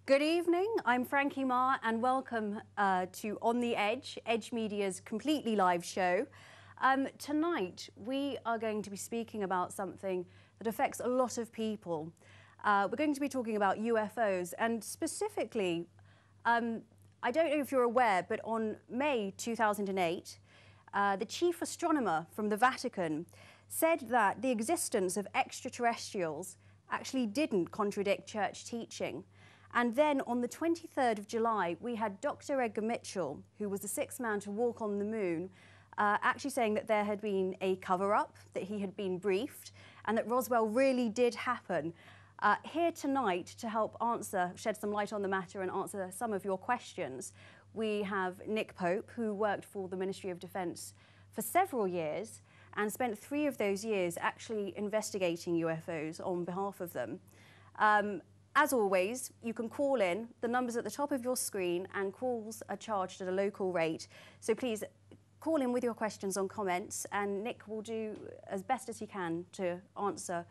Good evening, I'm Franky Ma and welcome to On the Edge, Edge Media's completely live show. Tonight we are going to be speaking about something that affects a lot of people. We're going to be talking about UFOs and specifically, I don't know if you're aware, but on May 2008, the chief astronomer from the Vatican said that the existence of extraterrestrials actually didn't contradict church teaching. And then on the 23rd of July, we had Dr. Edgar Mitchell, who was the sixth man to walk on the moon, actually saying that there had been a cover-up, that he had been briefed, and that Roswell really did happen. Here tonight to help shed some light on the matter and answer some of your questions, we have Nick Poppe, who worked for the Ministry of Defence for several years and spent 3 of those years actually investigating UFOs on behalf of them. As always, you can call in. The number's at the top of your screen and calls are charged at a local rate. So please call in with your questions on comments and Nick will do as best as he can to answer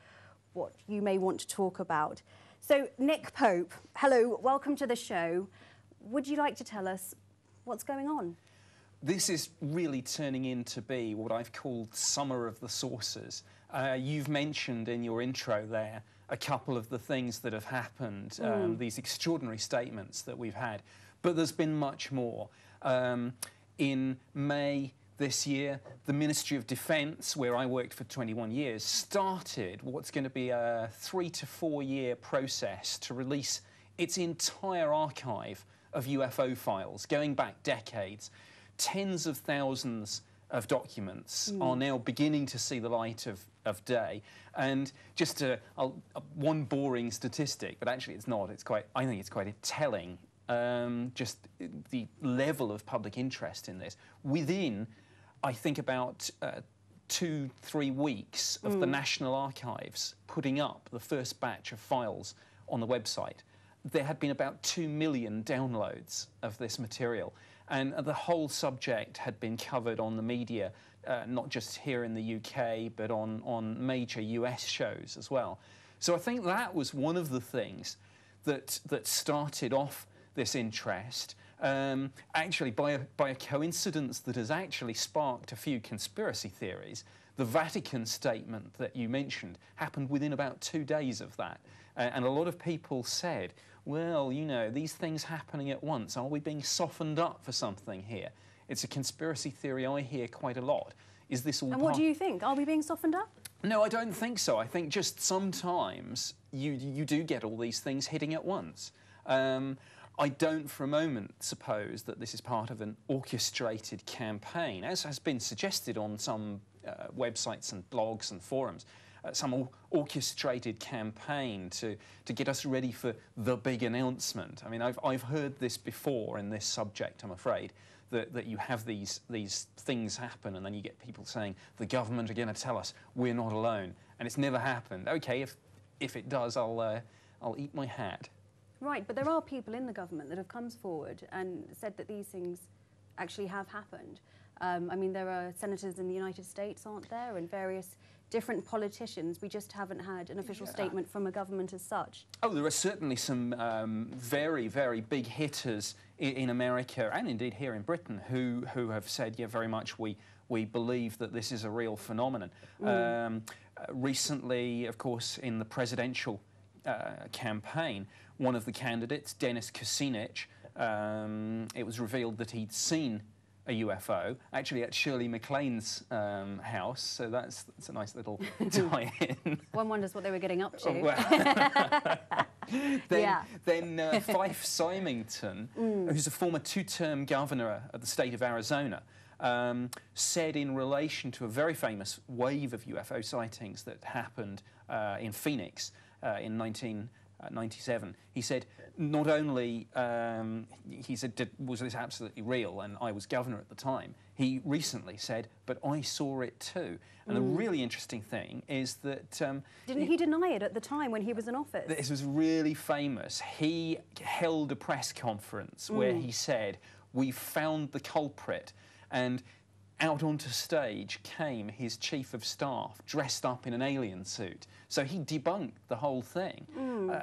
what you may want to talk about. So Nick Poppe, hello, welcome to the show. Would you like to tell us what's going on? This is really turning in to be what I've called Summer of the Saucers. You've mentioned in your intro there a couple of the things that have happened, these extraordinary statements that we've had, but there's been much more. In May this year, the Ministry of Defence, where I worked for 21 years, started what's going to be a 3 to 4 year process to release its entire archive of UFO files, going back decades. Tens of thousands of documents are now beginning to see the light of day. And just one boring statistic, but actually it's not, I think it's quite telling, just the level of public interest in this. Within, I think, about 2-3 weeks of the National Archives putting up the first batch of files on the website, there had been about 2 million downloads of this material. And the whole subject had been covered on the media, not just here in the UK, but on major US shows as well. So I think that was one of the things that started off this interest. Actually, by a coincidence that has actually sparked a few conspiracy theories, the Vatican statement that you mentioned happened within about 2 days of that. And a lot of people said, well, you know, these things happening at once, are we being softened up for something here? It's a conspiracy theory I hear quite a lot. Is this all? And what do you think? Are we being softened up? No, I don't think so. I think just sometimes you do get all these things hitting at once. I don't for a moment suppose that this is part of an orchestrated campaign, as has been suggested on some websites and blogs and forums. Some orchestrated campaign to get us ready for the big announcement. I mean, I've heard this before in this subject, I'm afraid, that you have these things happen and then you get people saying, the government are going to tell us we're not alone. And it's never happened. OK, if it does, I'll eat my hat. Right, but there are people in the government that have come forward and said that these things actually have happened. I mean, there are senators in the United States, aren't there, and various different politicians. We just haven't had an official statement from a government as such. Oh, there are certainly some very, very big hitters in America and indeed here in Britain who have said, yeah, very much we believe that this is a real phenomenon. Recently, of course, in the presidential campaign, one of the candidates, Dennis Kucinich, it was revealed that he'd seen a UFO, actually at Shirley MacLaine's house, so that's a nice little tie-in. One wonders what they were getting up to. Then Fife Symington, who's a former 2-term governor of the state of Arizona, said in relation to a very famous wave of UFO sightings that happened in Phoenix in 1997, he said, not only, he said, was this absolutely real, and I was governor at the time, he recently said, but I saw it too. And the really interesting thing is that... Didn't he deny it at the time when he was in office? This was really famous. He held a press conference where he said, we've found the culprit. And out onto stage came his chief of staff dressed up in an alien suit. So he debunked the whole thing.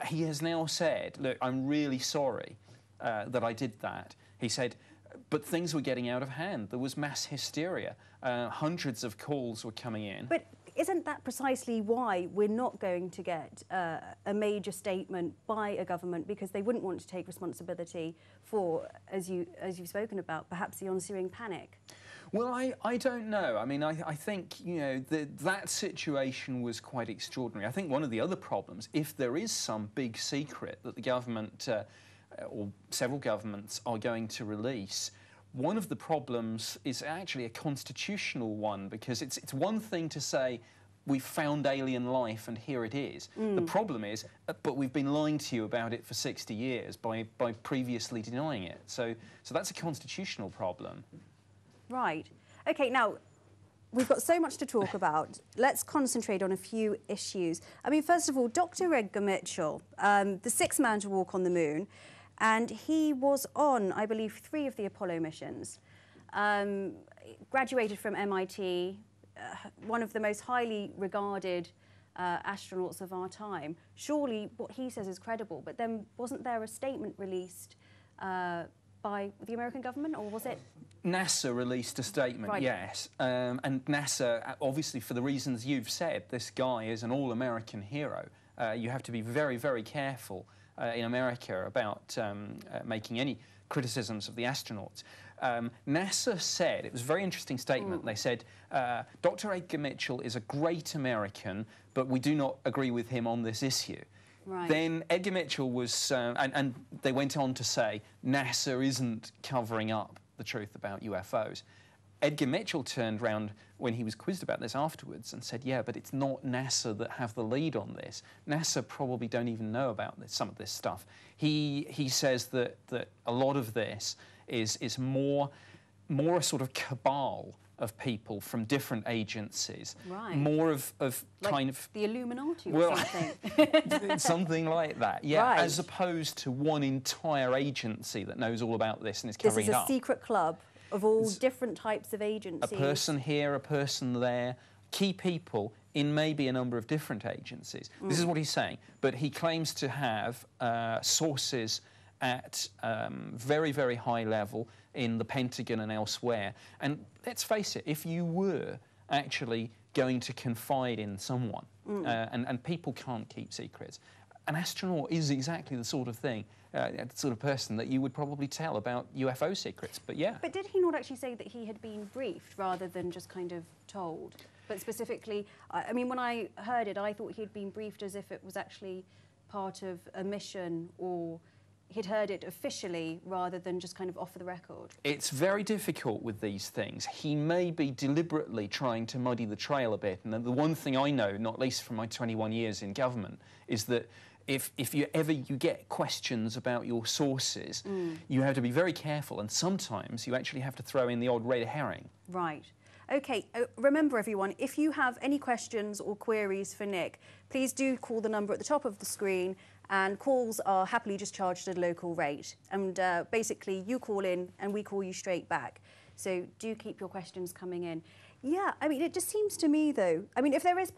He has now said, look, I'm really sorry that I did that. He said, but things were getting out of hand. There was mass hysteria. Hundreds of calls were coming in. But isn't that precisely why we're not going to get a major statement by a government, because they wouldn't want to take responsibility for, as you've spoken about, perhaps the ensuing panic? Well, I don't know. I mean, I think, you know, that situation was quite extraordinary. I think one of the other problems, if there is some big secret that the government or several governments are going to release, one of the problems is actually a constitutional one, because it's one thing to say, we've found alien life and here it is. The problem is, but we've been lying to you about it for 60 years by previously denying it. So that's a constitutional problem. Right. OK, now, we've got so much to talk about. Let's concentrate on a few issues. I mean, first of all, Dr. Edgar Mitchell, the sixth man to walk on the moon, and he was on, I believe, 3 of the Apollo missions. Graduated from MIT, one of the most highly regarded astronauts of our time. Surely what he says is credible, but then wasn't there a statement released by the American government, or was it? NASA released a statement, right. Yes. And NASA, obviously for the reasons you've said, this guy is an all-American hero. You have to be very, very careful in America about making any criticisms of the astronauts. NASA said, it was a very interesting statement, they said, Dr. Edgar Mitchell is a great American, but we do not agree with him on this issue. Right. Then Edgar Mitchell was, and they went on to say, NASA isn't covering up the truth about UFOs. Edgar Mitchell turned round when he was quizzed about this afterwards and said, yeah, but it's not NASA that have the lead on this. NASA probably don't even know about this, some of this stuff. He says that a lot of this is more a sort of cabal of people from different agencies. Right. More of like kind of... the Illuminati or something? Something like that, yeah. Right. As opposed to one entire agency that knows all about this and is covering it up. This is a secret club of all different types of agencies. A person here, a person there, key people in maybe a number of different agencies. This is what he's saying. But he claims to have sources at very, very high level in the Pentagon and elsewhere. And let's face it, if you were actually going to confide in someone, and people can't keep secrets, an astronaut is exactly the sort of thing, the sort of person that you would probably tell about UFO secrets, but yeah. But did he not actually say that he had been briefed rather than just kind of told? But specifically, I mean, when I heard it, I thought he had been briefed as if it was actually part of a mission, or he'd heard it officially rather than just kind of off the record. It's very difficult with these things. He may be deliberately trying to muddy the trail a bit, and the one thing I know, not least from my 21 years in government, is that if you get questions about your sources, you have to be very careful, and sometimes you actually have to throw in the odd red herring. Right. OK, remember everyone, if you have any questions or queries for Nick, please do call the number at the top of the screen, and calls are happily just charged at a local rate. And basically, you call in and we call you straight back. So do keep your questions coming in. Yeah, I mean, it just seems to me, though, I mean, if there is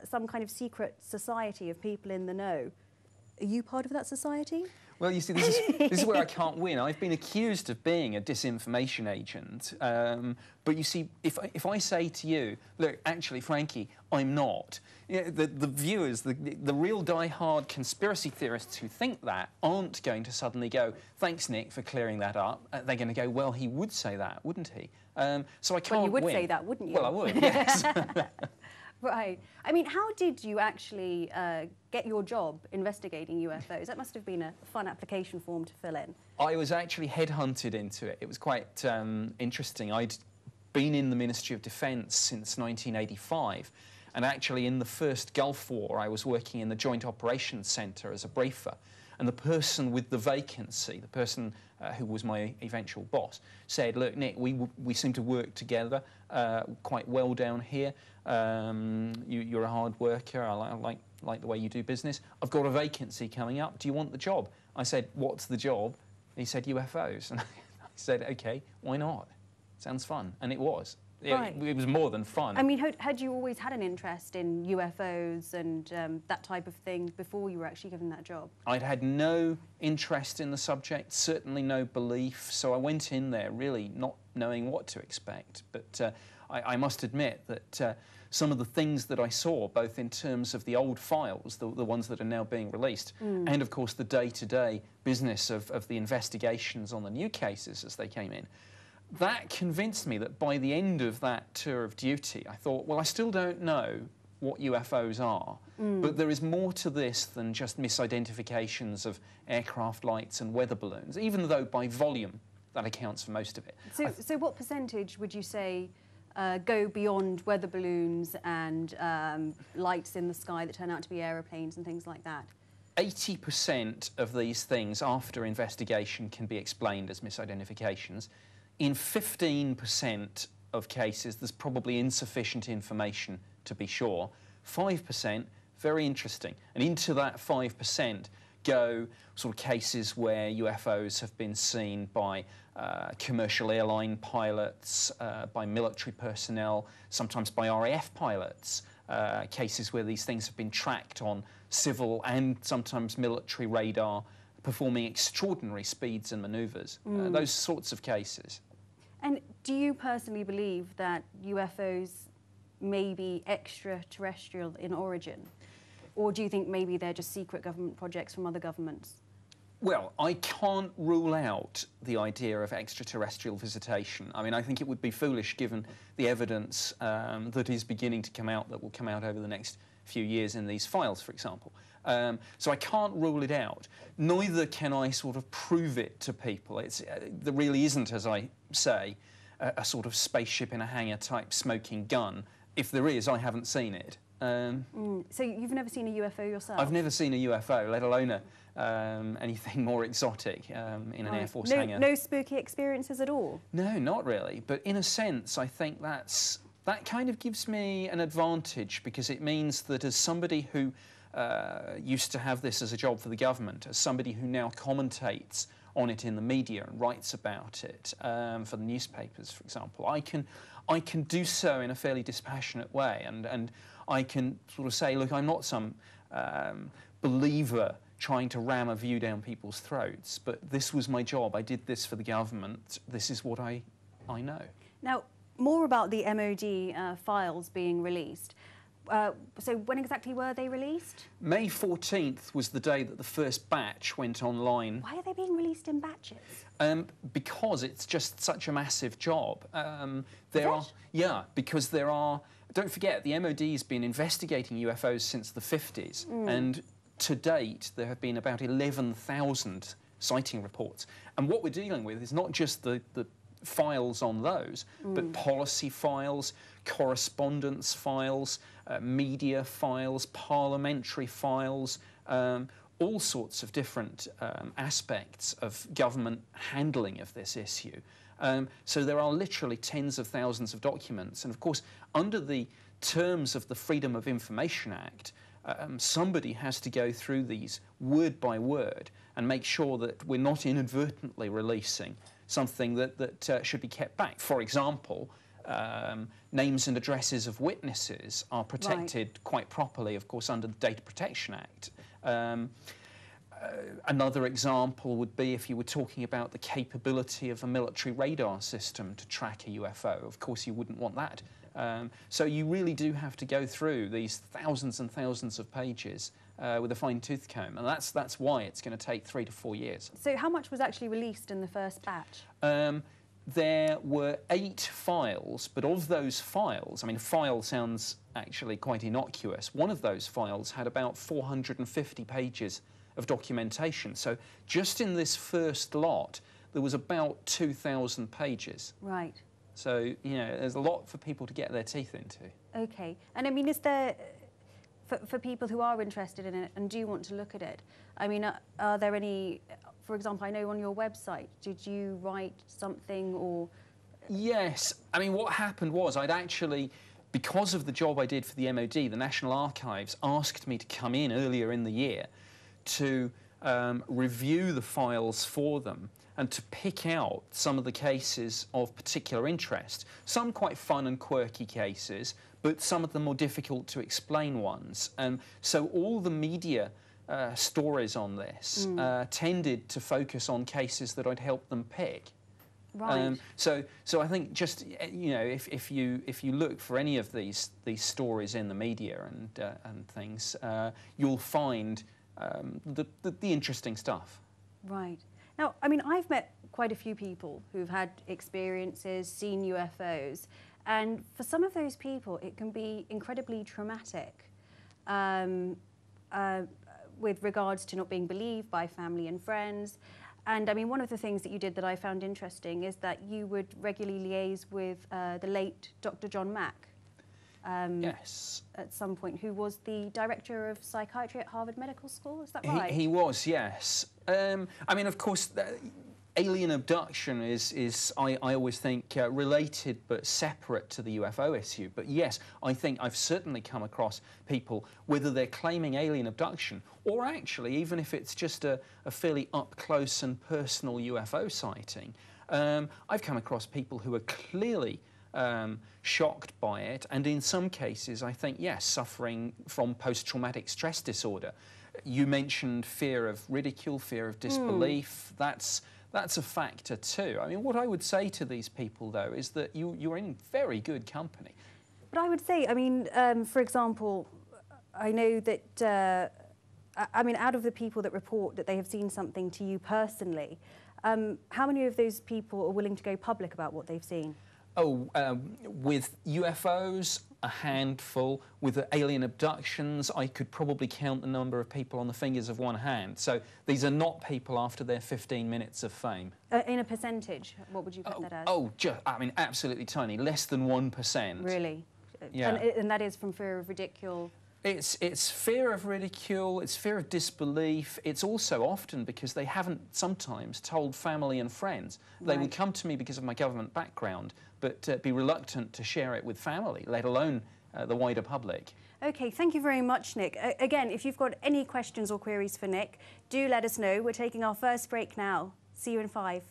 some kind of secret society of people in the know, are you part of that society? Well, you see, this is where I can't win. I've been accused of being a disinformation agent. But you see, if I say to you, look, actually, Frankie, I'm not, you know, the viewers, the real die-hard conspiracy theorists who think that aren't going to suddenly go, thanks, Nick, for clearing that up. They're going to go, well, he would say that, wouldn't he? So I can't win. Well, you would say that, wouldn't you? Well, I would, yes. Right. I mean, how did you actually get your job investigating UFOs? That must have been a fun application form to fill in. I was actually headhunted into it. It was quite interesting. I'd been in the Ministry of Defence since 1985, and actually in the first Gulf War I was working in the Joint Operations Centre as a briefer, and the person with the vacancy, the person who was my eventual boss, said, look, Nick, we seem to work together quite well down here. You're a hard worker. I like the way you do business. I've got a vacancy coming up. Do you want the job? I said, what's the job? He said, UFOs. And I said, OK, why not? Sounds fun. And it was. It was more than fun. I mean, had you always had an interest in UFOs and that type of thing before you were actually given that job? I'd had no interest in the subject, certainly no belief, so I went in there really not knowing what to expect. But I must admit that some of the things that I saw, both in terms of the old files, the ones that are now being released, and of course the day-to-day business of the investigations on the new cases as they came in, that convinced me that by the end of that tour of duty, I thought, well, I still don't know what UFOs are, but there is more to this than just misidentifications of aircraft lights and weather balloons, even though by volume that accounts for most of it. So what percentage would you say go beyond weather balloons and lights in the sky that turn out to be aeroplanes and things like that? 80% of these things after investigation can be explained as misidentifications. In 15% of cases, there's probably insufficient information to be sure. 5%, very interesting. And into that 5% go sort of cases where UFOs have been seen by commercial airline pilots, by military personnel, sometimes by RAF pilots, cases where these things have been tracked on civil and sometimes military radar, performing extraordinary speeds and manoeuvres, those sorts of cases. And do you personally believe that UFOs may be extraterrestrial in origin? Or do you think maybe they're just secret government projects from other governments? Well, I can't rule out the idea of extraterrestrial visitation. I mean, I think it would be foolish given the evidence that is beginning to come out, that will come out over the next few years in these files, for example. So I can't rule it out. Neither can I sort of prove it to people. There really isn't, as I say, a sort of spaceship in a hangar type smoking gun. If there is, I haven't seen it. So you've never seen a UFO yourself? I've never seen a UFO, let alone anything more exotic in an Air Force hangar. No spooky experiences at all? No, not really. But in a sense, I think that kind of gives me an advantage, because it means that as somebody who used to have this as a job for the government, as somebody who now commentates on it in the media and writes about it for the newspapers, for example, I can do so in a fairly dispassionate way, and I can sort of say, look, I'm not some believer trying to ram a view down people's throats, but this was my job. I did this for the government. This is what I know. Now, more about the MOD files being released. So when exactly were they released? May 14th was the day that the first batch went online. Why are they being released in batches? Because it's just such a massive job. Because there are... Don't forget, the MOD has been investigating UFOs since the 50s, and to date there have been about 11,000 sighting reports. And what we're dealing with is not just the files on those, but policy files, correspondence files, media files, parliamentary files, all sorts of different aspects of government handling of this issue. So there are literally tens of thousands of documents, and of course under the terms of the Freedom of Information Act, somebody has to go through these word by word and make sure that we're not inadvertently releasing something that should be kept back. For example, names and addresses of witnesses are protected quite properly, of course, under the Data Protection Act. Another example would be if you were talking about the capability of a military radar system to track a UFO. Of course, you wouldn't want that. So you really do have to go through these thousands and thousands of pages with a fine-tooth comb, and that's why it's going to take 3 to 4 years. So how much was actually released in the first batch? There were 8 files, but of those files, I mean, file sounds actually quite innocuous. One of those files had about 450 pages of documentation. So just in this first lot, there was about 2,000 pages. Right. So, you know, there's a lot for people to get their teeth into. Okay. And I mean, is there, for people who are interested in it and do want to look at it, I mean, are there any, for example, I know on your website, did you write something or... Yes. I mean, what happened was I'd actually, because of the job I did for the MOD, the National Archives asked me to come in earlier in the year to review the files for them, and to pick out some of the cases of particular interest. Some quite fun and quirky cases, but some of the more difficult to explain ones. So all the media stories on this tended to focus on cases that I'd helped them pick. Right. So I think just, you know, if you look for any of these stories in the media and things, you'll find the interesting stuff. Right. Now, I mean, I've met quite a few people who've had experiences, seen UFOs, and for some of those people, it can be incredibly traumatic with regards to not being believed by family and friends. And I mean, one of the things that you did that I found interesting is that you would regularly liaise with the late Dr. John Mack. Yes. At some point, who was the director of psychiatry at Harvard Medical School, is that right? He was, yes. I mean, of course, alien abduction is I always think, related but separate to the UFO issue. But yes, I think I've certainly come across people, whether they're claiming alien abduction or actually, even if it's just a fairly up-close and personal UFO sighting, I've come across people who are clearly shocked by it, and in some cases, I think, yes, suffering from post-traumatic stress disorder. You mentioned fear of ridicule, fear of disbelief. That's a factor too. I mean, what I would say to these people, though, is that you're in very good company. But I would say, I mean, for example, I know that, I mean, out of the people that report that they have seen something to you personally, how many of those people are willing to go public about what they've seen? Oh, with UFOs, a handful. With alien abductions, I could probably count the number of people on the fingers of one hand. So these are not people after their 15 minutes of fame. In a percentage, what would you put that as? Oh, I mean, absolutely tiny, less than 1%. Really? Yeah. And that is from fear of ridicule? It's fear of ridicule, it's fear of disbelief. It's also often because they haven't sometimes told family and friends. They Right. will come to me because of my government background, but be reluctant to share it with family, let alone the wider public. Okay, thank you very much, Nick. Again, if you've got any questions or queries for Nick, do let us know. We're taking our first break now. See you in 5.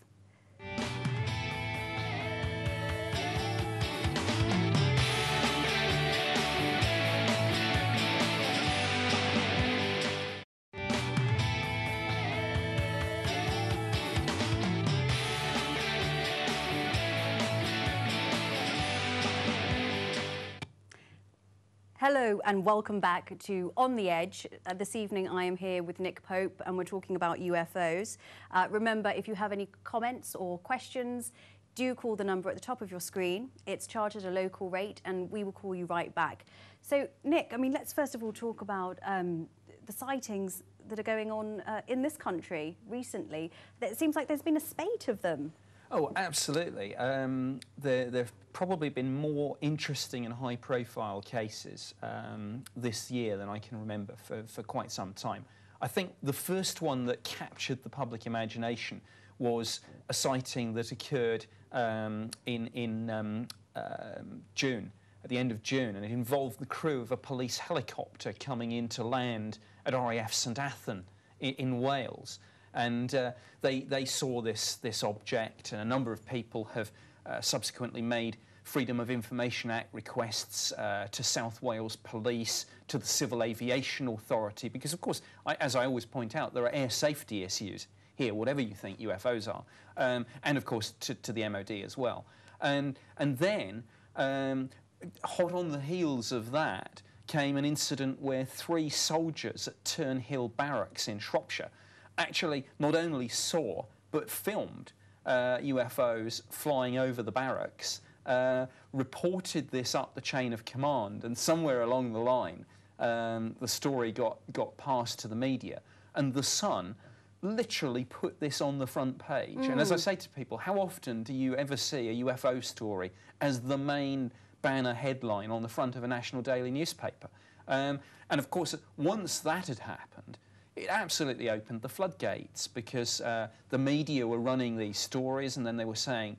Hello and welcome back to On the Edge. This evening I am here with Nick Poppe and we're talking about UFOs. Remember, if you have any comments or questions, do call the number at the top of your screen. It's charged at a local rate and we will call you right back. So Nick, I mean, let's first of all talk about the sightings that are going on in this country recently. It seems like there's been a spate of them. Oh, absolutely. There've probably been more interesting and high-profile cases this year than I can remember for quite some time. I think the first one that captured the public imagination was a sighting that occurred in June, at the end of June, and it involved the crew of a police helicopter coming in to land at RAF St Athan in Wales. And they saw this object, and a number of people have subsequently made Freedom of Information Act requests to South Wales Police, to the Civil Aviation Authority, because of course, as I always point out, there are air safety issues here, whatever you think UFOs are, and of course to the MOD as well. And then, hot on the heels of that, came an incident where 3 soldiers at Turnhill Barracks in Shropshire actually not only saw but filmed UFOs flying over the barracks, reported this up the chain of command, and somewhere along the line the story got passed to the media, and The Sun literally put this on the front page. And as I say to people, how often do you ever see a UFO story as the main banner headline on the front of a national daily newspaper? And of course, once that had happened, it absolutely opened the floodgates, because the media were running these stories and then they were saying,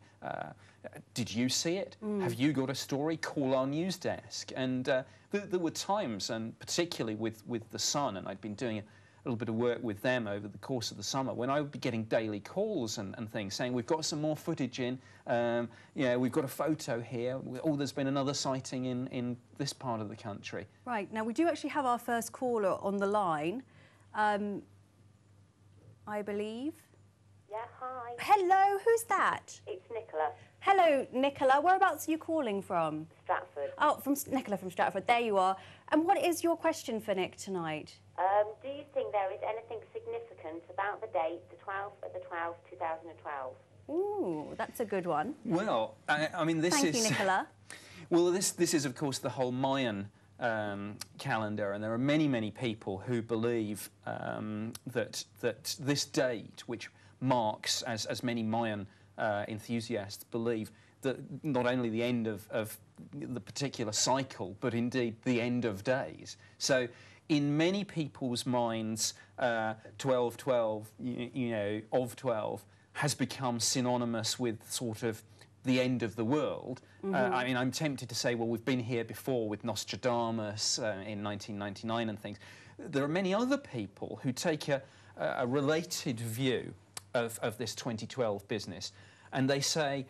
did you see it? Have you got a story? Call our news desk. And there were times, and particularly with The Sun, and I'd been doing a little bit of work with them over the course of the summer, when I would be getting daily calls and things saying, we've got some more footage in, you know, we've got a photo here, oh, there's been another sighting in this part of the country. Right, now we do actually have our first caller on the line, I believe. Yeah, hi. Hello, who's that? It's Nicola. Hello, Nicola. Whereabouts are you calling from? Stratford. Oh, Nicola from Stratford. There you are. And what is your question for Nick tonight? Do you think there is anything significant about the date, the 12th of the 12th, 2012? Ooh, that's a good one. Well, I mean, this Thank you, Nicola. Well, this is, of course, the whole Mayan calendar, and there are many, many people who believe that this date, which marks, as many Mayan enthusiasts believe, that not only the end of the particular cycle, but indeed the end of days. So in many people's minds, 12-12, you know, of 12, has become synonymous with sort of the end of the world. I mean, I'm tempted to say, well, we've been here before with Nostradamus in 1999 and things. There are many other people who take a related view of this 2012 business, and they say,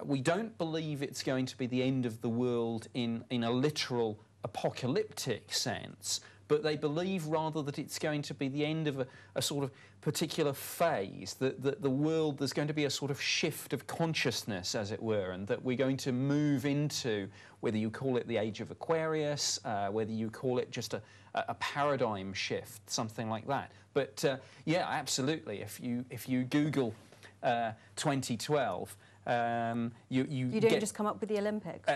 we don't believe it's going to be the end of the world in a literal apocalyptic sense, but they believe rather that it's going to be the end of a sort of particular phase, that the world, there's going to be a sort of shift of consciousness, as it were, and that we're going to move into, whether you call it the age of Aquarius, whether you call it just a paradigm shift, something like that. But yeah, absolutely, if you Google 2012, you don't just come up with the Olympics.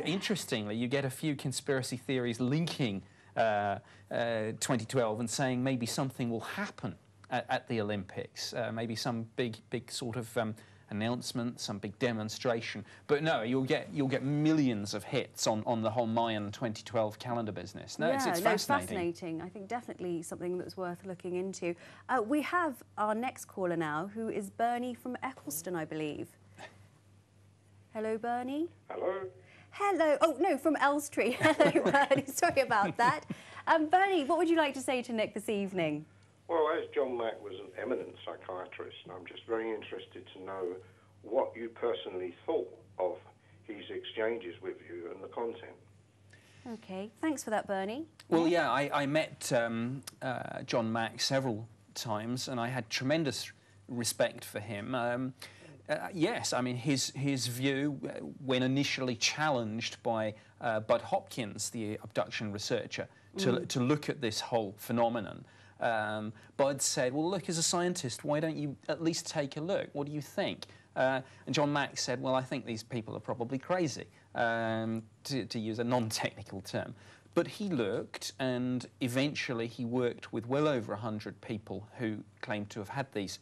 Interestingly, you get a few conspiracy theories linking 2012 and saying maybe something will happen at the Olympics, maybe some big sort of announcement, some big demonstration. But no, you'll get millions of hits on the whole Mayan 2012 calendar business. No, yeah, it's fascinating. It's fascinating. I think definitely something that's worth looking into. We have our next caller now, who is Bernie from Eccleston, I believe. Hello, Bernie. Hello. Hello. Oh, no, from Elstree. Hello, Bernie. Sorry about that. Bernie, what would you like to say to Nick this evening? Well, as John Mack was an eminent psychiatrist, I'm just very interested to know what you personally thought of his exchanges with you and the content. OK, thanks for that, Bernie. Well, yeah, I met John Mack several times, and I had tremendous respect for him. Yes, I mean, his view, when initially challenged by Bud Hopkins, the abduction researcher, to look at this whole phenomenon, Bud said, well, look, as a scientist, why don't you at least take a look? What do you think? And John Mack said, well, I think these people are probably crazy, to use a non-technical term. But he looked, and eventually he worked with well over 100 people who claimed to have had these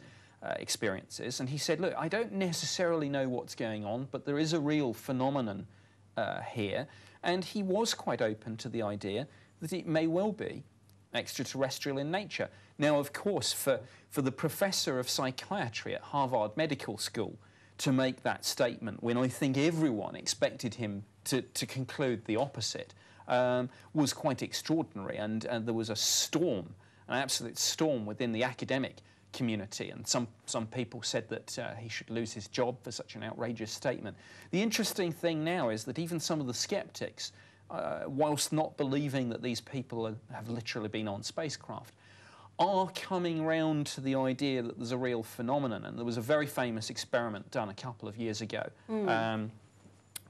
experiences. And he said, look, I don't necessarily know what's going on, but there is a real phenomenon here. And he was quite open to the idea that it may well be extraterrestrial in nature. Now, of course, for the professor of psychiatry at Harvard Medical School to make that statement when I think everyone expected him to conclude the opposite was quite extraordinary, and there was a storm, an absolute storm within the academic community, and some people said that he should lose his job for such an outrageous statement. The interesting thing now is that even some of the skeptics, whilst not believing that these people have literally been on spacecraft, are coming round to the idea that there's a real phenomenon. And there was a very famous experiment done a couple of years ago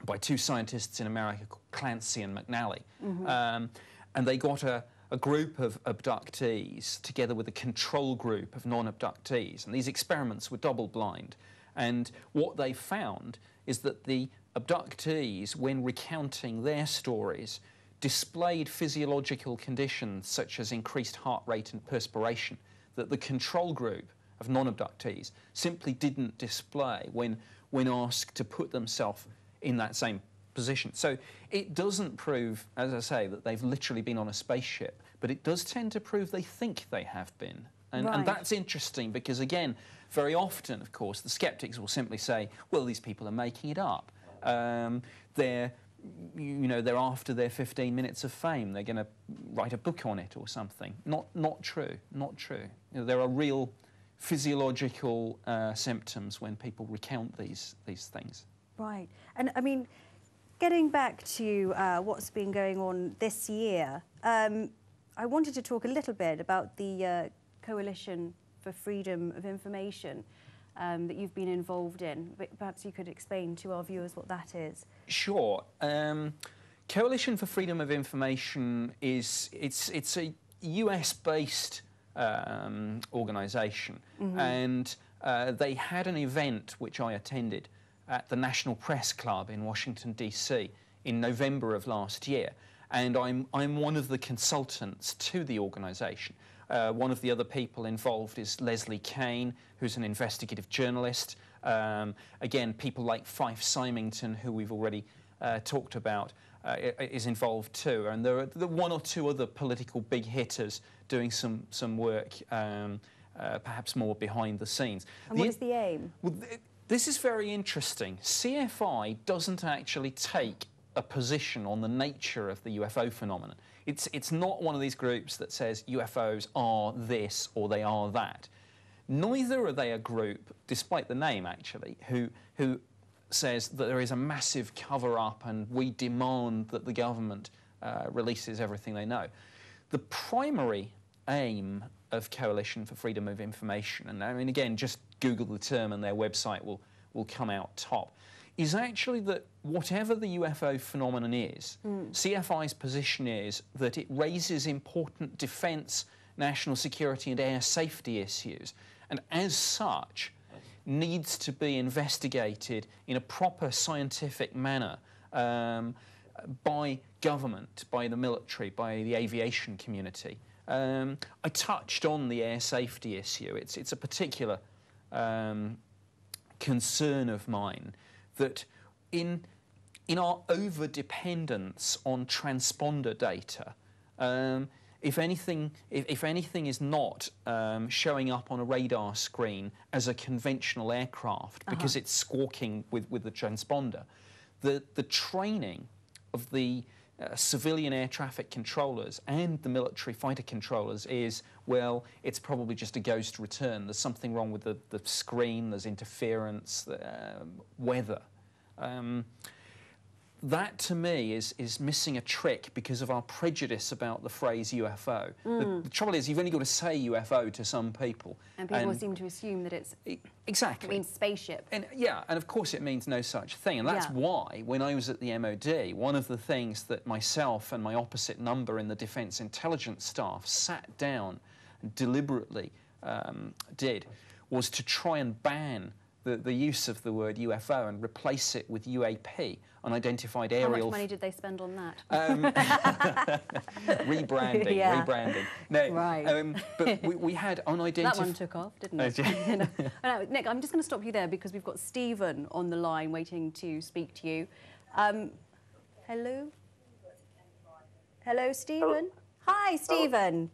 by two scientists in America called Clancy and McNally. And they got a group of abductees together with a control group of non-abductees. And these experiments were double-blind. And what they found is that the abductees, when recounting their stories, displayed physiological conditions such as increased heart rate and perspiration that the control group of non-abductees simply didn't display when asked to put themselves in that same position. So it doesn't prove, as I say, that they've literally been on a spaceship, but it does tend to prove they think they have been. And that's interesting because, again, very often, of course, the skeptics will simply say, well, these people are making it up. They're you know, they're after their 15 minutes of fame. They're going to write a book on it or something. Not true. Not true. You know, there are real physiological symptoms when people recount these things. Right. And I mean, getting back to what's been going on this year, I wanted to talk a little bit about the Coalition for Freedom of Information that you've been involved in. Perhaps you could explain to our viewers what that is. Sure. Coalition for Freedom of Information it's a US-based organisation, and they had an event which I attended at the National Press Club in Washington DC in November of last year, and I'm one of the consultants to the organisation. One of the other people involved is Leslie Kane, who's an investigative journalist. Again, people like Fife Symington, who we've already talked about, is involved too. And there are one or two other political big hitters doing some work, perhaps more behind the scenes. And what is the aim? Well, this is very interesting. CFI doesn't actually take a position on the nature of the UFO phenomenon. It's not one of these groups that says UFOs are this or they are that. Neither are they a group, despite the name actually, who says that there is a massive cover-up and we demand that the government releases everything they know. The primary aim of Coalition for Freedom of Information, and I mean again, just Google the term and their website will come out top, is actually that whatever the UFO phenomenon is, CFI's position is that it raises important defence, national security and air safety issues, and as such needs to be investigated in a proper scientific manner by government, by the military, by the aviation community. I touched on the air safety issue. It's a particular concern of mine that in our over-dependence on transponder data, if anything is not showing up on a radar screen as a conventional aircraft because it's squawking with the transponder, the training of the civilian air traffic controllers and the military fighter controllers is, well, it's probably just a ghost return. There's something wrong with the screen, there's interference, weather. That to me is missing a trick because of our prejudice about the phrase UFO. The trouble is you've only got to say UFO to some people. And people seem to assume that it's... Exactly. It means spaceship. And yeah, and of course it means no such thing. And that's why, when I was at the MOD, one of the things that myself and my opposite number in the Defence Intelligence staff sat down and deliberately did was to try and ban the use of the word UFO and replace it with UAP, unidentified aerial... How much money did they spend on that? Rebranding, rebranding. No, right. But we had unidentified... That one took off, didn't it? No, Nick, I'm just going to stop you there because we've got Stephen on the line waiting to speak to you. Hello? Hello, Stephen? Hi, Stephen.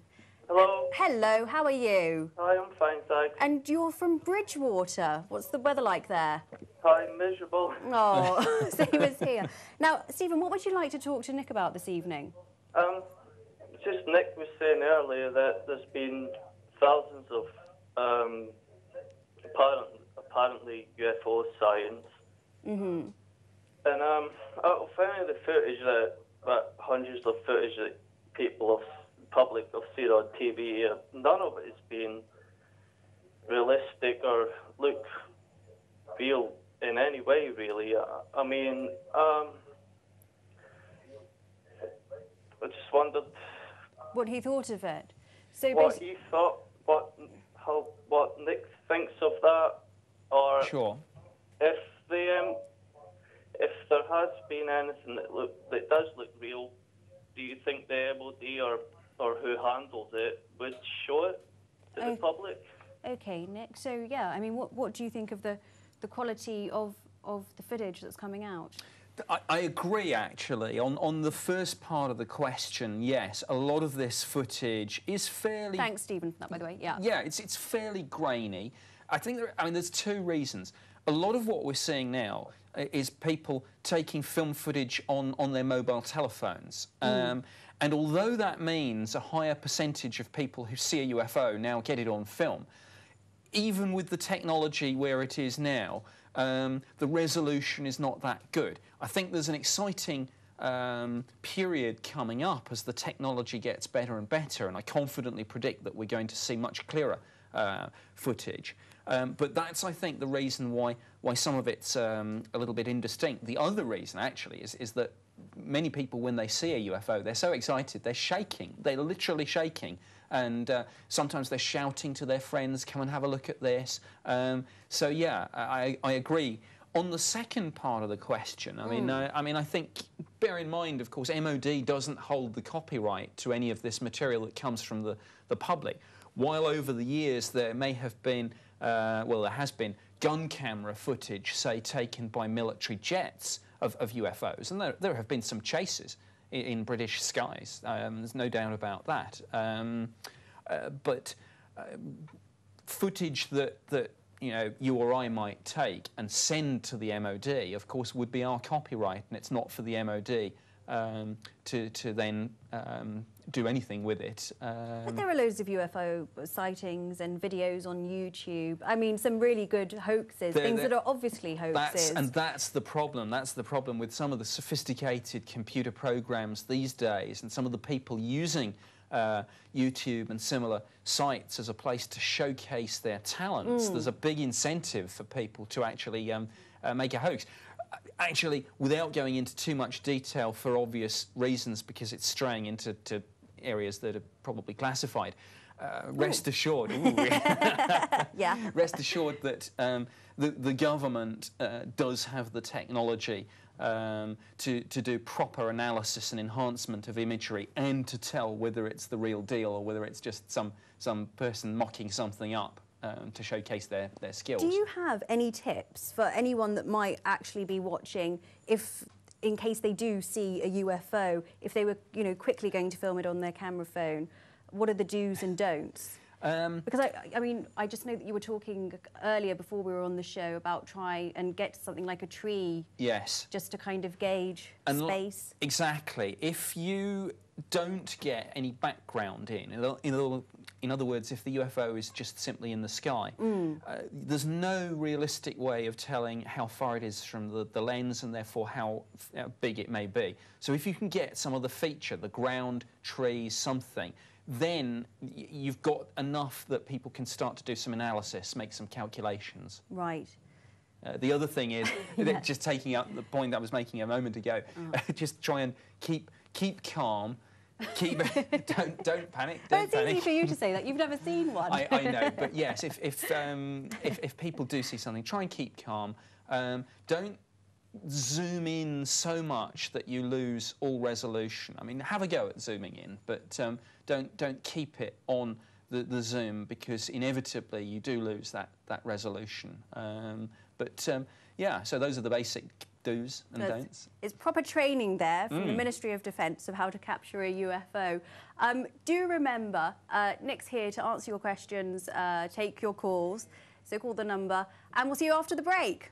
Hello. Hello, how are you? Hi, I'm fine, thanks. And you're from Bridgewater. What's the weather like there? Hi, miserable. Oh, same as here. Now, Stephen, what would you like to talk to Nick about this evening? Just Nick was saying earlier that there's been thousands of apparently UFO sightings. And out of any of the footage that hundreds of footage that people have public have seen on TV, none of it has been realistic or look real in any way, really. I mean, I just wondered what he thought of it. So what he thought, what Nick thinks of that, or sure. If there has been anything that does look real, do you think the MOD or who handles it would show it to the public? Okay, Nick. So yeah, I mean, what do you think of the quality of the footage that's coming out? I agree, actually. On the first part of the question, yes, a lot of this footage is fairly... Thanks, Stephen, for that, by the way. Yeah. Yeah, it's fairly grainy. I think there's two reasons. A lot of what we're seeing now, is people taking film footage on their mobile telephones. And although that means a higher percentage of people who see a UFO now get it on film, even with the technology where it is now, the resolution is not that good. I think there's an exciting period coming up as the technology gets better and better, and I confidently predict that we're going to see much clearer footage. But that's, I think, the reason why some of it's a little bit indistinct. The other reason, actually, is that many people, when they see a UFO, they're so excited, they're shaking. They're literally shaking. And sometimes they're shouting to their friends, come and have a look at this. So, yeah, I agree. On the second part of the question, I mean, I think, bear in mind, of course, MOD doesn't hold the copyright to any of this material that comes from the public. While over the years there may have been, well, there has been gun camera footage, say, taken by military jets of UFOs, and there have been some chases in British skies. There's no doubt about that. But footage that you know, you or I might take and send to the MOD, of course, would be our copyright, and it's not for the MOD to then do anything with it. But there are loads of UFO sightings and videos on YouTube. I mean, some really good hoaxes, things that are obviously hoaxes. That's the problem. That's the problem with some of the sophisticated computer programs these days, and some of the people using YouTube and similar sites as a place to showcase their talents. There's a big incentive for people to actually make a hoax. Actually, without going into too much detail for obvious reasons, because it's straying into areas that are probably classified, rest assured. Yeah. Rest assured that the government does have the technology to do proper analysis and enhancement of imagery, and to tell whether it's the real deal or whether it's just some person mocking something up to showcase their skills. Do you have any tips for anyone that might actually be watching, if in case they do see a UFO, if they were, you know, quickly going to film it on their camera phone? What are the do's and don'ts? Because I mean, I just know that you were talking earlier before we were on the show about try and get something like a tree. Yes. Just to kind of gauge space. Exactly. If you don't get any background in other words, if the UFO is just simply in the sky, there's no realistic way of telling how far it is from the lens, and therefore how big it may be. So if you can get some of the feature, the ground, trees, something, then you've got enough that people can start to do some analysis, make some calculations. Right. The other thing is, just taking up the point I was making a moment ago, just try and keep calm. Don't panic. Don't It's easy for you to say that. You've never seen one. I know, but yes, if people do see something, try and keep calm. Don't zoom in so much that you lose all resolution. I mean, have a go at zooming in, but don't keep it on the zoom, because inevitably you do lose that resolution. Yeah, so those are the basic do's and don'ts. It's proper training there from the Ministry of Defence of how to capture a UFO. Do remember, Nick's here to answer your questions, take your calls, so call the number, and we'll see you after the break.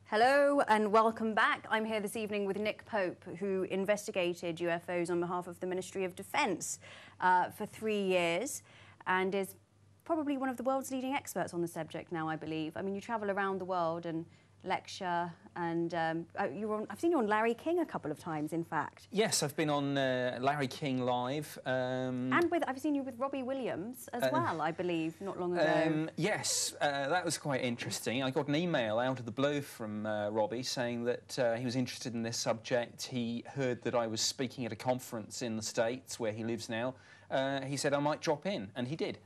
Hello and welcome back. I'm here this evening with Nick Poppe, who investigated UFOs on behalf of the Ministry of Defence for 3 years and is probably one of the world's leading experts on the subject now, I believe. I mean, you travel around the world and lecture, and I've seen you on Larry King a couple of times, in fact. Yes, I've been on Larry King Live. And I've seen you with Robbie Williams as well, I believe, not long ago. Yes, that was quite interesting. I got an email out of the blue from Robbie saying that he was interested in this subject. He heard that I was speaking at a conference in the States where he lives now. He said I might drop in, and he did.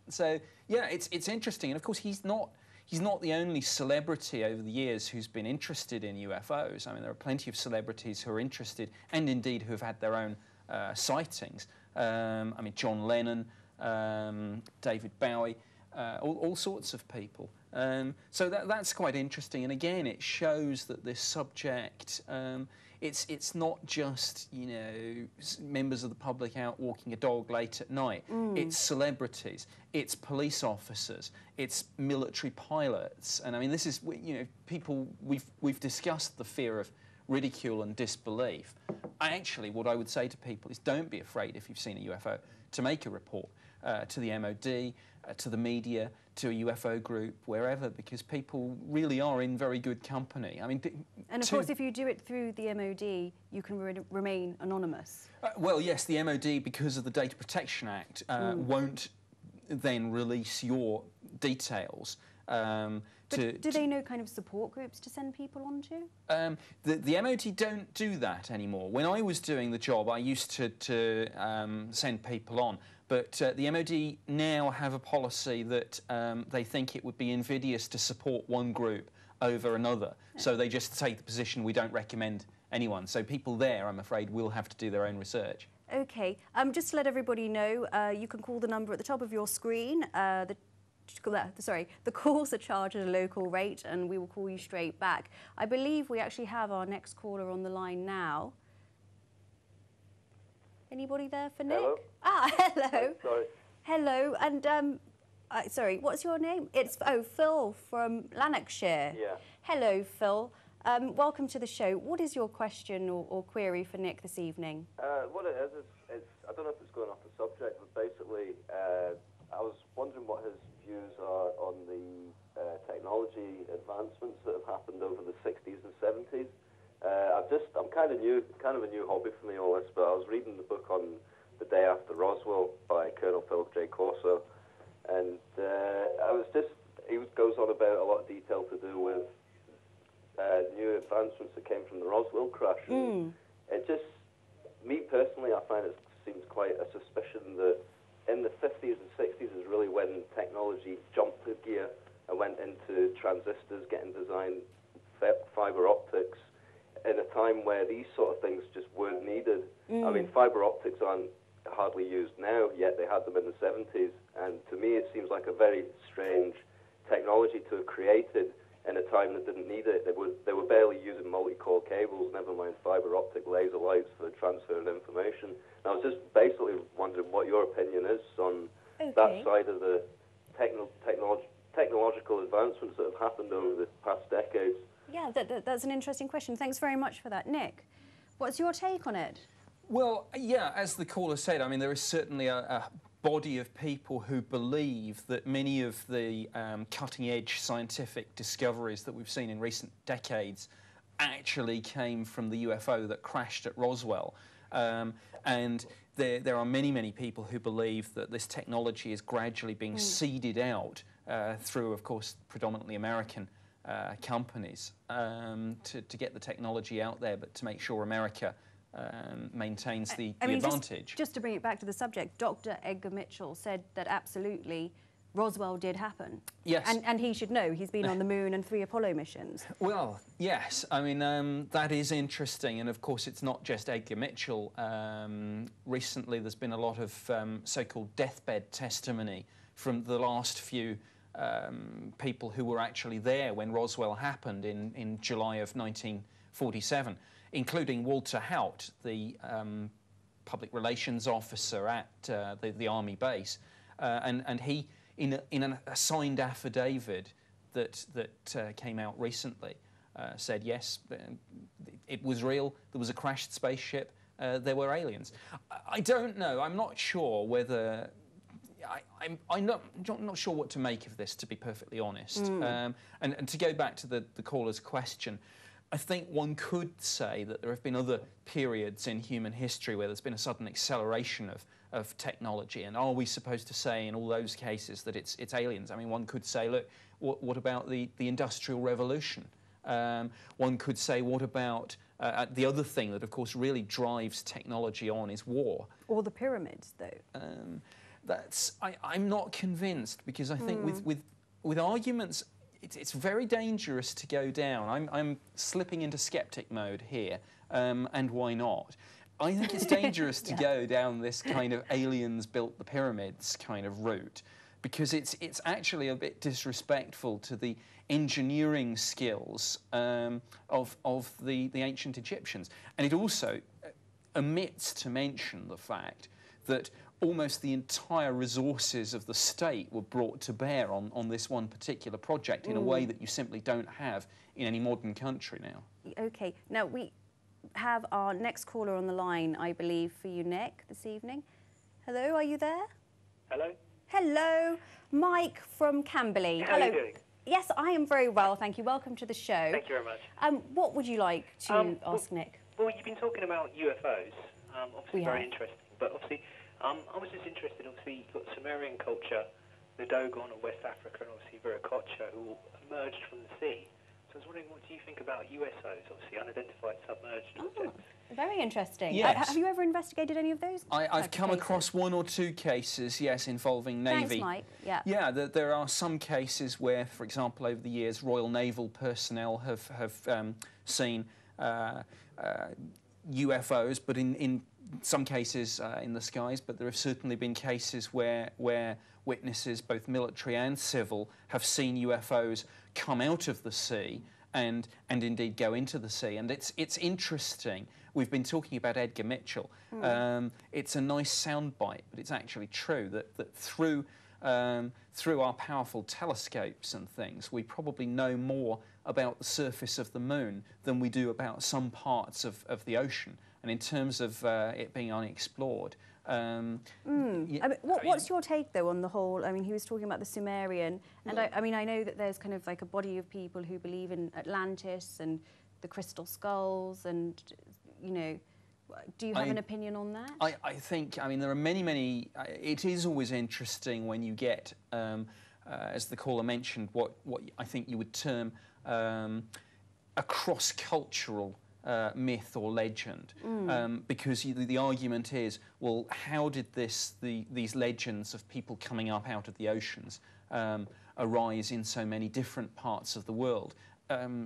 So, yeah, it's interesting. And, of course, he's not the only celebrity over the years who's been interested in UFOs. I mean, there are plenty of celebrities who are interested, and indeed who have had their own sightings. I mean, John Lennon, David Bowie. all sorts of people. So that's quite interesting, and again, it shows that this subject, it's not just, you know, members of the public out walking a dog late at night. It's celebrities, it's police officers, it's military pilots, and I mean, this is, you know, people, we've discussed the fear of ridicule and disbelief. Actually, what I would say to people is, don't be afraid if you've seen a UFO to make a report to the MOD, to the media, to a UFO group, wherever, because people really are in very good company. I mean, and of course, if you do it through the MOD, you can remain anonymous. Well, yes, the MOD, because of the Data Protection Act, won't then release your details. But do they know kind of support groups to send people onto? The MOD don't do that anymore. When I was doing the job, I used to send people on. But the MOD now have a policy that they think it would be invidious to support one group over another. So they just take the position, we don't recommend anyone. So people there, I'm afraid, will have to do their own research. OK. Just to let everybody know, you can call the number at the top of your screen. The calls are charged at a local rate, and we will call you straight back. I believe we actually have our next caller on the line now. Anybody there for Nick? Hello. Ah, hello. Sorry. Hello, and sorry, what's your name? It's Phil from Lanarkshire. Yeah. Hello, Phil. Welcome to the show. What is your question or query for Nick this evening? What it is, I don't know if it's going off the subject, but basically, I was wondering what his views are on the technology advancements that have happened over the 60s and 70s. I'm kind of a new hobby for me, all this, but I was reading the book on The Day After Roswell by Colonel Philip J. Corso, and he goes on about a lot of detail to do with new advancements that came from the Roswell crash. And it just, me personally, I find it seems quite a suspicion that in the 50s and 60s is really when technology jumped a gear and went into transistors, getting designed, fiber optics, in a time where these sort of things just weren't needed. I mean, fiber optics aren't hardly used now, yet they had them in the 70s. And to me, it seems like a very strange technology to have created in a time that didn't need it. They were barely using multi-core cables, never mind fiber optic laser lights for transfer of information. And I was just basically wondering what your opinion is on that side of the technological advancements that have happened over the past decades. Yeah, that's an interesting question. Thanks very much for that. Nick, what's your take on it? Well, yeah, as the caller said, I mean, there is certainly a body of people who believe that many of the cutting-edge scientific discoveries that we've seen in recent decades actually came from the UFO that crashed at Roswell. And there are many people who believe that this technology is gradually being seeded out through, of course, predominantly American companies to get the technology out there, but to make sure America maintains the advantage. Just to bring it back to the subject, Dr. Edgar Mitchell said that absolutely Roswell did happen. Yes. And he should know. He's been on the moon and 3 Apollo missions. Well, yes. I mean, that is interesting. And, of course, it's not just Edgar Mitchell. Recently, there's been a lot of so-called deathbed testimony from the last few people who were actually there when Roswell happened in July of 1947, including Walter Haut, the public relations officer at the Army base. And he, in a signed affidavit that came out recently, said, yes, it was real, there was a crashed spaceship, there were aliens. I don't know, I'm not sure whether... I'm not sure what to make of this, to be perfectly honest. And to go back to the caller's question, I think one could say that there have been other periods in human history where there's been a sudden acceleration of technology. And are we supposed to say in all those cases that it's aliens? I mean, one could say, look, what about the Industrial Revolution? One could say, what about the other thing that, of course, really drives technology on is war. Or the pyramids, though. I'm not convinced, because I think with arguments, it's very dangerous to go down. I'm slipping into skeptic mode here, and why not? I think it's dangerous to go down this kind of aliens built the pyramids kind of route, because it's actually a bit disrespectful to the engineering skills of the ancient Egyptians. And it also omits to mention the fact that almost the entire resources of the state were brought to bear on this one particular project in a way that you simply don't have in any modern country now. Okay, now we have our next caller on the line, I believe, for you, Nick, this evening. Hello, are you there? Hello? Hello, Mike from Camberley. How are you doing? Yes, I am very well, thank you. Welcome to the show. Thank you very much. What would you like to ask Nick? Well, you've been talking about UFOs, obviously very interesting, but obviously I was just interested, obviously you've got Sumerian culture, the Dogon of West Africa, and obviously Viracocha, who emerged from the sea. So I was wondering, what do you think about USOs, obviously unidentified submerged objects? Very interesting. Yes. Have you ever investigated any of those? I've come across one or two cases, yes, involving Navy. Thanks, Mike. Yeah. Yeah, there are some cases where, for example, over the years, Royal Naval personnel have seen UFOs, but in some cases in the skies. But there have certainly been cases where witnesses, both military and civil, have seen UFOs come out of the sea and indeed go into the sea. And it's interesting. We've been talking about Edgar Mitchell. It's a nice soundbite, but it's actually true that through our powerful telescopes and things, we probably know more about the surface of the moon than we do about some parts of the ocean. And in terms of it being unexplored, what's your take, though, on the whole? I mean, he was talking about the Sumerian, and I mean, I know that there's kind of like a body of people who believe in Atlantis and the crystal skulls, and, you know, do you have an opinion on that? I think, I mean, there are many, it is always interesting when you get, as the caller mentioned, what I think you would term a cross-cultural myth or legend, because the argument is, well, how did these legends of people coming up out of the oceans arise in so many different parts of the world,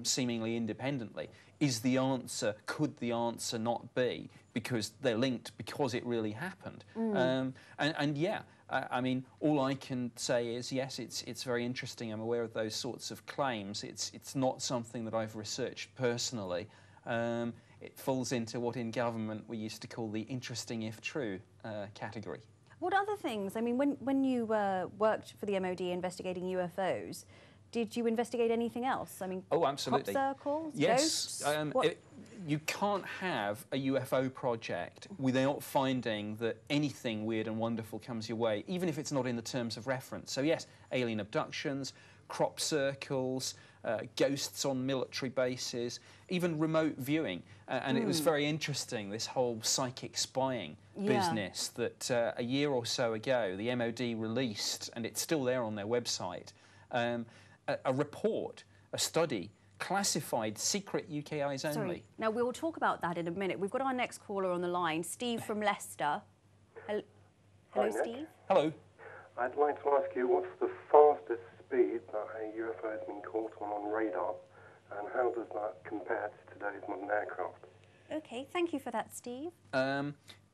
seemingly independently? Is the answer, could the answer not be because they're linked, because it really happened? And yeah, I mean, all I can say is, yes, it's very interesting. I'm aware of those sorts of claims. It's not something that I've researched personally. It falls into what in government we used to call the interesting if true category. What other things? I mean, when you worked for the MOD investigating UFOs, did you investigate anything else? I mean, oh, absolutely. Crop circles, yes. ghosts? You can't have a UFO project without finding that anything weird and wonderful comes your way, even if it's not in the terms of reference. So yes, alien abductions, crop circles, ghosts on military bases, even remote viewing. And it was very interesting, this whole psychic spying business that a year or so ago the MOD released, and it's still there on their website, a report, a study, classified, secret UK eyes only. Sorry. Now, we will talk about that in a minute. We've got our next caller on the line, Steve from Leicester. Hello, Hi, Steve. Hello. I'd like to ask you, what's the fastest speed that a UFO has been caught on radar, and how does that compare to today's modern aircraft? OK, thank you for that, Steve.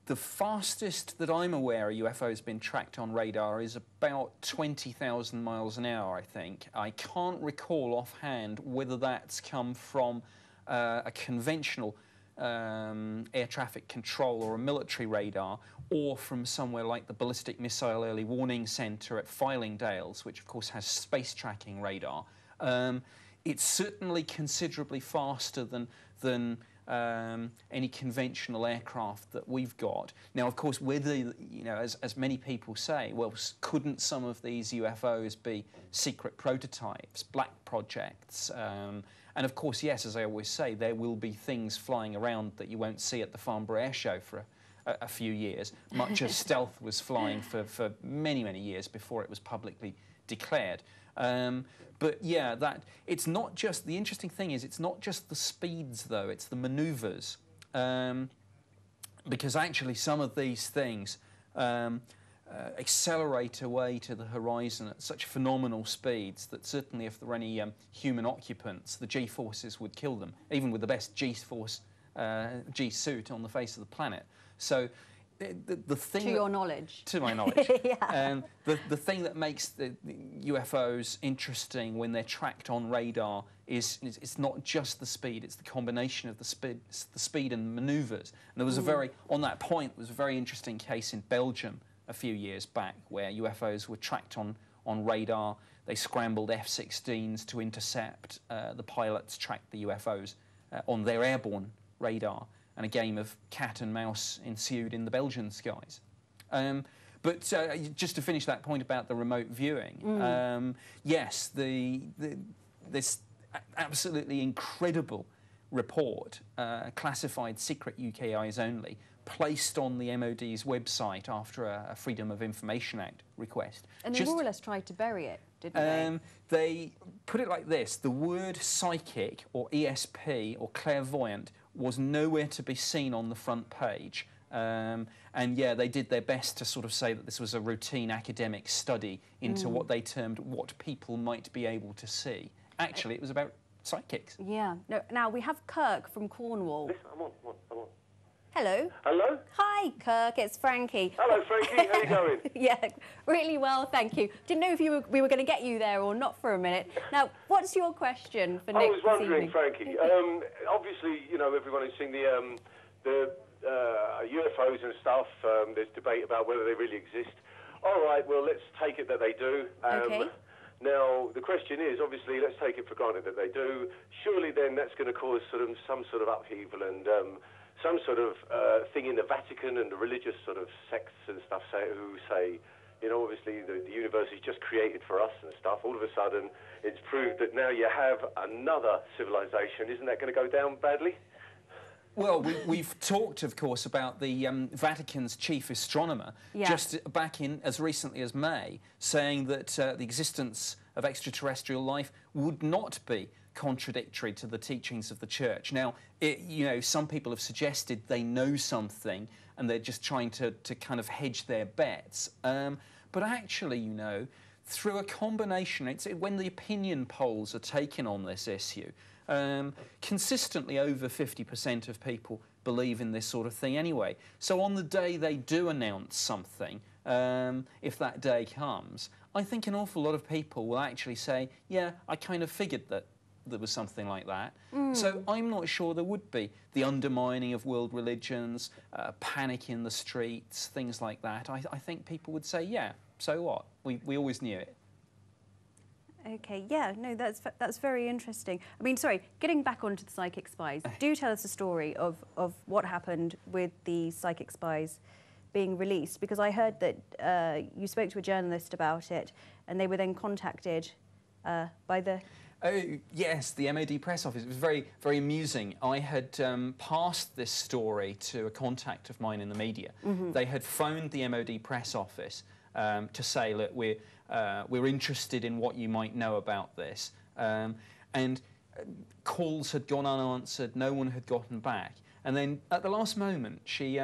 The fastest that I'm aware a UFO has been tracked on radar is about 20,000 miles an hour, I think. I can't recall offhand whether that's come from a conventional air traffic control or a military radar, or from somewhere like the Ballistic Missile Early Warning Centre at Fylingdales, which of course has space tracking radar. It's certainly considerably faster than any conventional aircraft that we've got. Now, of course, whether, you know, as many people say, well, couldn't some of these UFOs be secret prototypes, black projects? And of course, yes, as I always say, there will be things flying around that you won't see at the Farnborough Air Show for a few years, much as stealth was flying for many years before it was publicly declared. But yeah, it's not just, the interesting thing is, it's not just the speeds though, it's the manoeuvres. Because actually some of these things accelerate away to the horizon at such phenomenal speeds that certainly if there were any human occupants, the G-forces would kill them, even with the best G-force G-suit on the face of the planet. So the thing... To your knowledge. To my knowledge. Yeah. The thing that makes the UFOs interesting when they're tracked on radar is it's not just the speed, it's the combination of the speed and manoeuvres. And there was a very, on that point, there was a very interesting case in Belgium a few years back where UFOs were tracked on radar. They scrambled F-16s to intercept. The pilots tracked the UFOs on their airborne radar, and a game of cat and mouse ensued in the Belgian skies. But just to finish that point about the remote viewing, yes, this absolutely incredible report, classified secret UK eyes only, placed on the MOD's website after a Freedom of Information Act request. And they more or less tried to bury it, didn't they? They put it like this: the word psychic or ESP or clairvoyant was nowhere to be seen on the front page. And yeah, they did their best to sort of say that this was a routine academic study into what they termed what people might be able to see. Actually, it was about psychics. Yeah. No, now, we have Kirk from Cornwall. Listen, I'm on. Hello. Hello? Hi, Kirk. It's Frankie. Hello, Frankie. How you going? Yeah, really well, thank you. Didn't know if we were going to get you there or not for a minute. Now, what's your question for Nick? I was wondering, Frankie. Obviously, you know, everyone has seen the UFOs and stuff. There's debate about whether they really exist. All right, well, let's take it that they do. Okay. Now, the question is, obviously, let's take it for granted that they do. Surely then that's going to cause some sort of upheaval and some sort of thing in the Vatican and the religious sort of sects and stuff who say, you know, obviously the universe is just created for us and stuff. All of a sudden, it's proved that now you have another civilization. Isn't that going to go down badly? Well, we've talked, of course, about the Vatican's chief astronomer just back in as recently as May, saying that the existence of extraterrestrial life would not be contradictory to the teachings of the Church. Now, you know, some people have suggested they know something and they're just trying to kind of hedge their bets. But actually, you know, through a combination, when the opinion polls are taken on this issue, consistently over 50% of people believe in this sort of thing anyway. So on the day they do announce something, if that day comes, I think an awful lot of people will actually say, yeah, I kind of figured that there was something like that. So I'm not sure there would be the undermining of world religions, panic in the streets, things like that. I think people would say, yeah, so what? We always knew it. Okay, yeah, no, that's very interesting. I mean, sorry, getting back onto the psychic spies, do tell us a story of what happened with the psychic spies being released, because I heard that you spoke to a journalist about it and they were then contacted by the... Oh, yes, the MOD press office. It was very, very amusing. I had passed this story to a contact of mine in the media. They had phoned the MOD press office to say, look, we're interested in what you might know about this. And calls had gone unanswered, no one had gotten back. And then at the last moment, she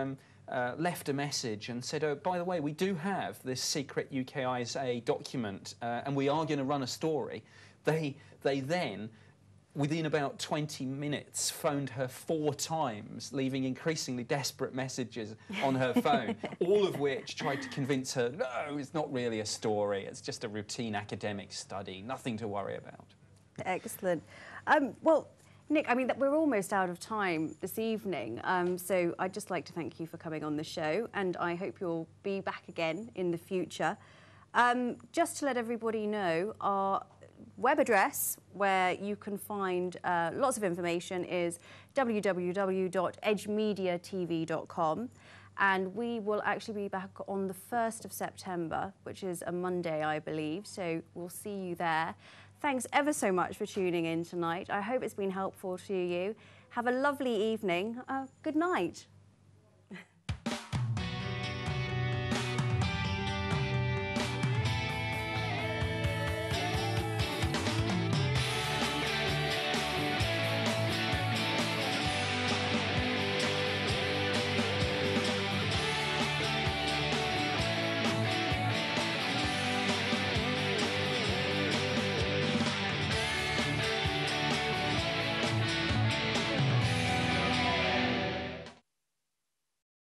left a message and said, oh, by the way, we do have this secret UKISA document and we are going to run a story. They then, within about 20 minutes, phoned her 4 times, leaving increasingly desperate messages on her phone, all of which tried to convince her, no, it's not really a story, it's just a routine academic study, nothing to worry about. Excellent. Well, Nick, I mean, we're almost out of time this evening, so I'd just like to thank you for coming on the show, and I hope you'll be back again in the future. Just to let everybody know, our web address where you can find lots of information is www.edgemediatv.com, and we will actually be back on the 1st of September, which is a Monday, I believe, so we'll see you there. Thanks ever so much for tuning in tonight. I hope it's been helpful to you. Have a lovely evening. Good night.